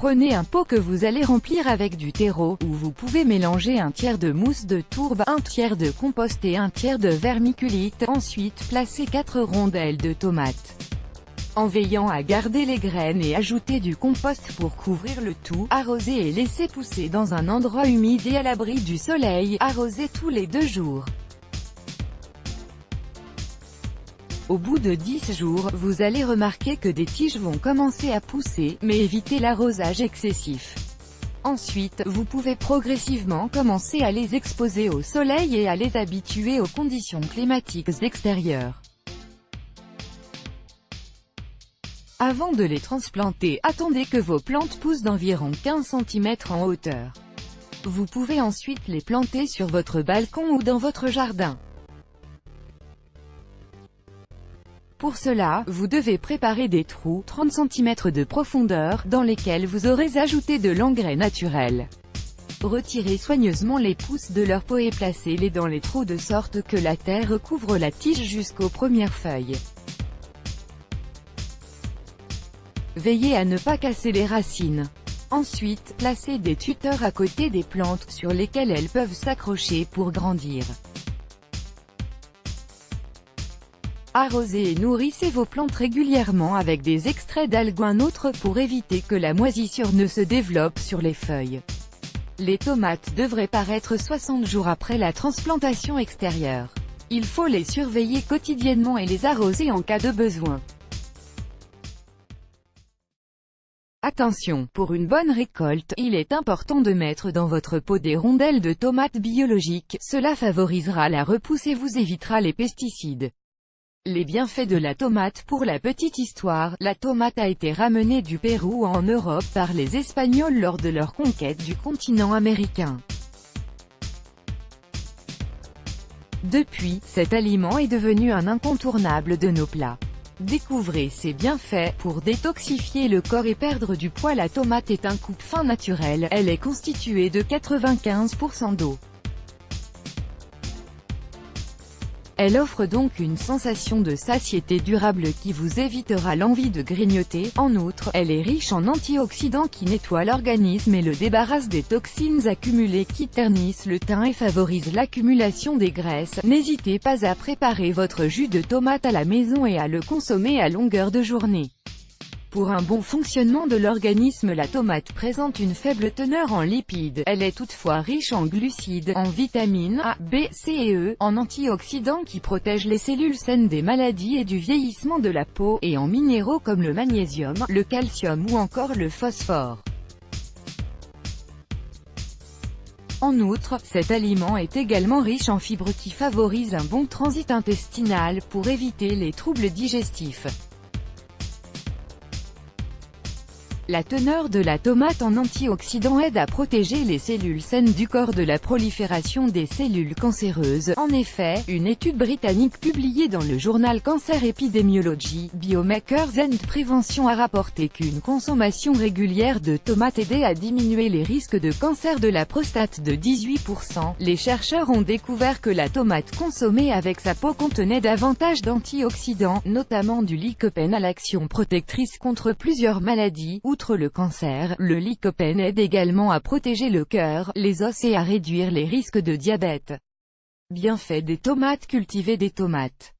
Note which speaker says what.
Speaker 1: Prenez un pot que vous allez remplir avec du terreau, où vous pouvez mélanger un tiers de mousse de tourbe, un tiers de compost et un tiers de vermiculite. Ensuite, placez 4 rondelles de tomates, en veillant à garder les graines, et ajoutez du compost pour couvrir le tout. Arrosez et laissez pousser dans un endroit humide et à l'abri du soleil. Arrosez tous les 2 jours. Au bout de 10 jours, vous allez remarquer que des tiges vont commencer à pousser, mais évitez l'arrosage excessif. Ensuite, vous pouvez progressivement commencer à les exposer au soleil et à les habituer aux conditions climatiques extérieures. Avant de les transplanter, attendez que vos plantes poussent d'environ 15 cm en hauteur. Vous pouvez ensuite les planter sur votre balcon ou dans votre jardin. Pour cela, vous devez préparer des trous, 30 cm de profondeur, dans lesquels vous aurez ajouté de l'engrais naturel. Retirez soigneusement les pousses de leur peau et placez-les dans les trous de sorte que la terre recouvre la tige jusqu'aux premières feuilles. Veillez à ne pas casser les racines. Ensuite, placez des tuteurs à côté des plantes, sur lesquelles elles peuvent s'accrocher pour grandir. Arrosez et nourrissez vos plantes régulièrement avec des extraits d'algues ou un autre pour éviter que la moisissure ne se développe sur les feuilles. Les tomates devraient paraître 60 jours après la transplantation extérieure. Il faut les surveiller quotidiennement et les arroser en cas de besoin. Attention, pour une bonne récolte, il est important de mettre dans votre pot des rondelles de tomates biologiques, cela favorisera la repousse et vous évitera les pesticides. Les bienfaits de la tomate. Pour la petite histoire, la tomate a été ramenée du Pérou en Europe par les Espagnols lors de leur conquête du continent américain. Depuis, cet aliment est devenu un incontournable de nos plats. Découvrez ses bienfaits. Pour détoxifier le corps et perdre du poids, la tomate est un coupe-faim naturel, elle est constituée de 95% d'eau. Elle offre donc une sensation de satiété durable qui vous évitera l'envie de grignoter. En outre, elle est riche en antioxydants qui nettoient l'organisme et le débarrassent des toxines accumulées qui ternissent le teint et favorisent l'accumulation des graisses. N'hésitez pas à préparer votre jus de tomate à la maison et à le consommer à longueur de journée. Pour un bon fonctionnement de l'organisme, la tomate présente une faible teneur en lipides. Elle est toutefois riche en glucides, en vitamines A, B, C et E, en antioxydants qui protègent les cellules saines des maladies et du vieillissement de la peau, et en minéraux comme le magnésium, le calcium ou encore le phosphore. En outre, cet aliment est également riche en fibres qui favorisent un bon transit intestinal pour éviter les troubles digestifs. La teneur de la tomate en antioxydants aide à protéger les cellules saines du corps de la prolifération des cellules cancéreuses. En effet, une étude britannique publiée dans le journal Cancer Epidemiology, Biomarkers and Prevention a rapporté qu'une consommation régulière de tomates aidait à diminuer les risques de cancer de la prostate de 18%. Les chercheurs ont découvert que la tomate consommée avec sa peau contenait davantage d'antioxydants, notamment du lycopène à l'action protectrice contre plusieurs maladies. Outre le cancer, le lycopène aide également à protéger le cœur, les os et à réduire les risques de diabète. Bienfaits des tomates. Cultiver des tomates.